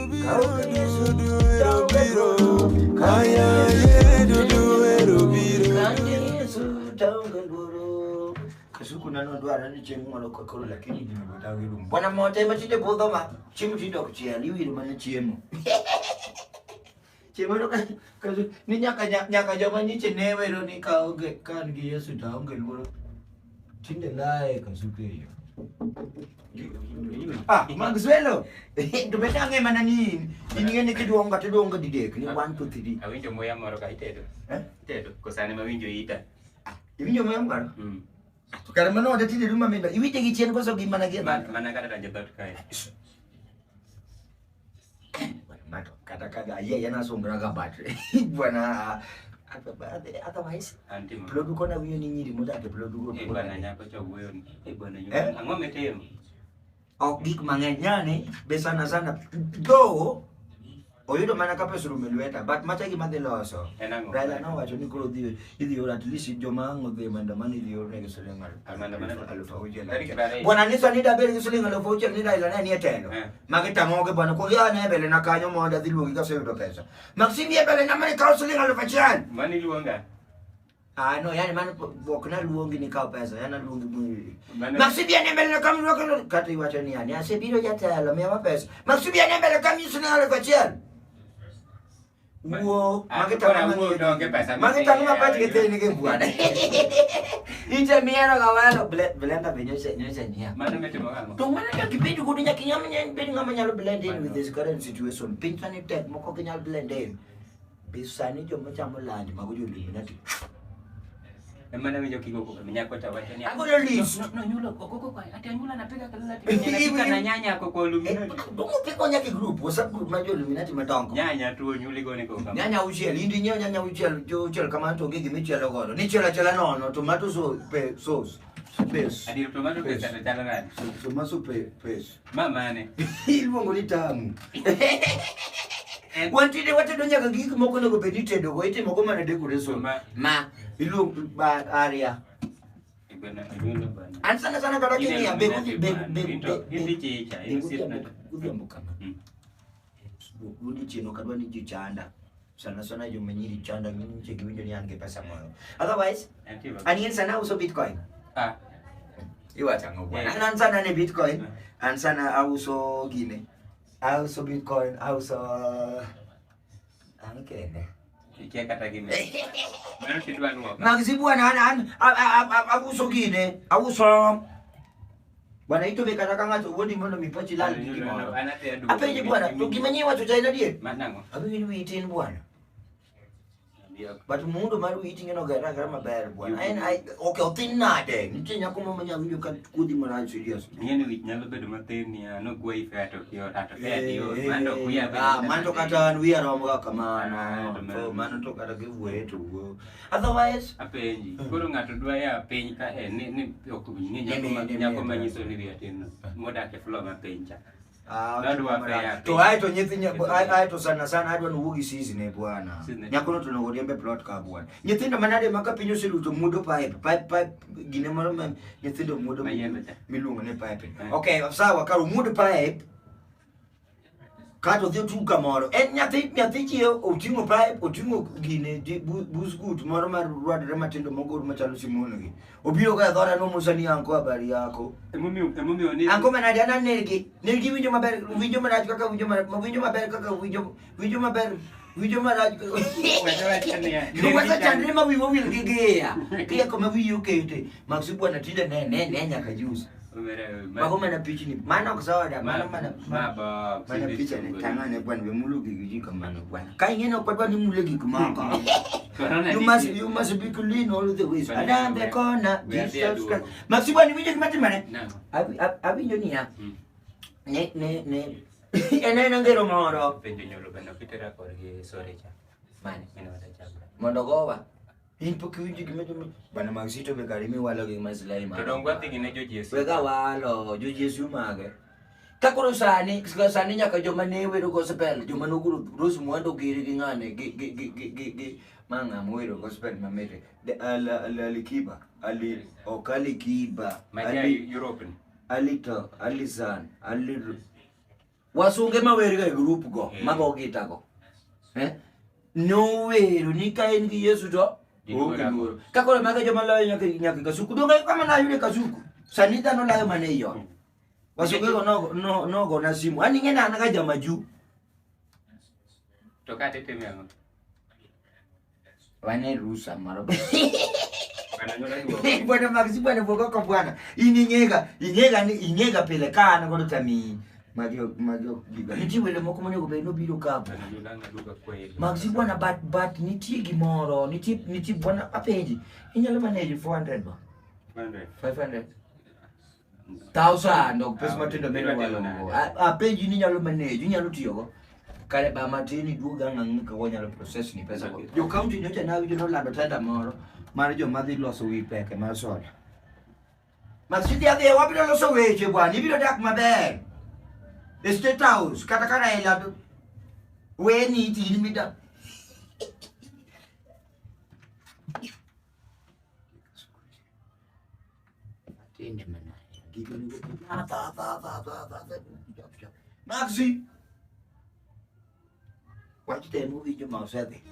Kau kan Yesu tahu biro, kaya ye dudu biro. Kan Yesu tahu biro. Kasuku nano dua ni cemu malu kakoro lakini di tahu biro. Bwana mote macam bodoh mah, cemu tidak kecil, liwi mana cemu. Cemu tu kan, ni nyaka zaman ni cene biro ni kau kan Yesu tahu biro. Cinta lai kasuku yo. Magzuelo. Tumetange mana ni? Ini ni kidonga di dek. Ni 1 2 3. Awinjo moya moro ka itedo. Itedo. Kosane mawinjo ita. Iwinjo moya moro? Karena mana ada tidak rumah menda. Iwinjo gichen koso gimana gitu? Mana kada raja tot kai. Mato kata iya yana sombra ga batre. Bwana otherwise produko na wiyo ni nyiri muda ke produko bwana nyako chogweyo bwana nyuka ang'o metero ok gik mang'eny nyane be sana though oyudo mana ka pesa rume lweta but macha gima dhi loso Raila nowacho ni koro idhi oro at least joma ang' odhi maandamano idhi oro negi siling aluf auchiel. Bwana niso ni daber gi siling aluf auchiel ni Raila ne ni e telo magitamoge bwana ko ya ne bele na kanyo mondo adhi luongi kaseyudo pesa Maxim ye bele na mane kawo siling aluf achiel mani luonga. No, yani man ok na luongi ni kawo pesa, yana luongi mwili. Maksudnya ni mbele kami luongi kata iwacho ni yani, asebiro jatelo miyawa pesa. Maksudnya ni mbele kami yusuni aluf achiel. Wo, magitang'o pesa giteni ni bwana. Ite miero kawalo blenda be nyocha nia. Mano metimo ang'o? To mana ya kipindi kudu nyaki ng'ama nyalo blend in with this current situation. Piny sani tek moko ginyal blend in. Bisani joma chamo lunch mago jo-Illuminati. Emana winjo kigoko nyako tawacho ni Agolo list. No nyulo koko kwa ati nyula napiga kalala tipika na nyanya kwa Illuminati. Dongo piko nyaki group, WhatsApp group ma jo-Illuminati madongo. Nyanya tu nyuli gone ko kama. Nyanya uchiel, indi nyanya uchiel kama to gigi michielo godo. Ni chela nono, tomato sauce. Paste. Adi tomato paste ta chala ngani? Tomato paste. Mama ne. Iluongo ni tamu. Wantide watedo nyaka gik moko nego bed itedo go itimo go mana decoration ma iluongo aria an sana kada kini ya be chicha udhiambo kama udi chino kadwa ni jichanda sana joma nyiri chanda ngini che giwinjo ni an ge pesa moro otherwise ani sana uso bitcoin iwacha ngo bwana an sana ne bitcoin an sana auso gine auso bitcoin auso kene ikia kata gini mana tidwa nuo magzi bwana auso gine auso bwana ito be kata kanga to wodi mondo mipachi lal gimoro apenje bwana to gimanyiwa to jaina die manango abini witin bwana but mundo mar witin no gara maber bwana ai okay othin nade nitie nyako mama nyawinjo ka kudi marach serious ngene wich nyalo bedo mathin ya no gwai feto kio tato feto mando kuya mando kata wiya romo kamano to mano to kata giwuoye to wuo otherwise apenji koro ngato dwa ya piny ka ni ok nyako manyiso ni wiya tin modak e floor ma piny cha to aito nyithinya aito sana adwa nuwugi sisi ne bwana nyakono to nogo riembe plot ka bwana nyithindo manade maka pinyo siluto mudo pipe gine moro nyithindo mudo miluongo ne pipe okay sawa karo mudo pipe kato dhio tuka moro en nyathi chio otingo pipe otingo gine buskut moro mar rwadre matindo mogor machalo simono gi obiro ga dhora no musani anko habari yako emumio ni anko manade ana nergi winjo maber winjo marach kaka winjo maber kaka winjo maber winjo marach Nuwasa chandre ma wiwo wil gigia kia kama wiyo kete Maxi bwana tinde ne nyaka juice Mago mana pichi ni mana kusawada mana picha ni tangane bwana be mulugi giji kamano bwana kai ngene kwa ni mulugi kumaka you must be clean all the ways around the corner Jesus Christ Maxi bwana winjo kimati mane abinjo ni ya ne ene ngero moro penjo nyolo bana pitera korgi sorecha mane ene watachaba mondogowa Inpo kiwinji kimejo bana Maxito be karimi wala ge maslai ma. Todongwa tigine jo Yesu. Wega walo jo Yesu mage. Kakoro sani nyaka joma ne wero gospel joma noguru Rose Muhando giri gi ngane gi manga mwero gospel mamete de alikiba ali okali kiba ali European alito alizan ali wasunge maweri ga group go mago gita go no wero ni ka en gi Yesu to kakore maga joma layo nyaka kasuku donga kama na yule kasuku sanita no layo mane yo wasunge go no go na simu ani ngena na ga maju to ka tete mengo wane rusa maro bwana Maxi bwana boga kwa bwana inyega pelekana ko tami magyo giga nitiwele moko mane go be no biro kapo Maxi bwana but nitie gimoro nitie bwana apenji inyalo manage 400 ba 500 1000 ok pesa matindo meno walo apenji ni nyalo manage inyalo tiyogo kale ba matini duga ng'ang'ika ko nyalo process ni pesa go jo county nyocha na wijo no lando tenda moro mar jo madhi loso wi peke mar soda Maxi dia de wabiro loso weche bwana ibiro dak maber the state house kata kana ela we ni tin mida atende mana gigo ni Maxi watch the movie you must have it.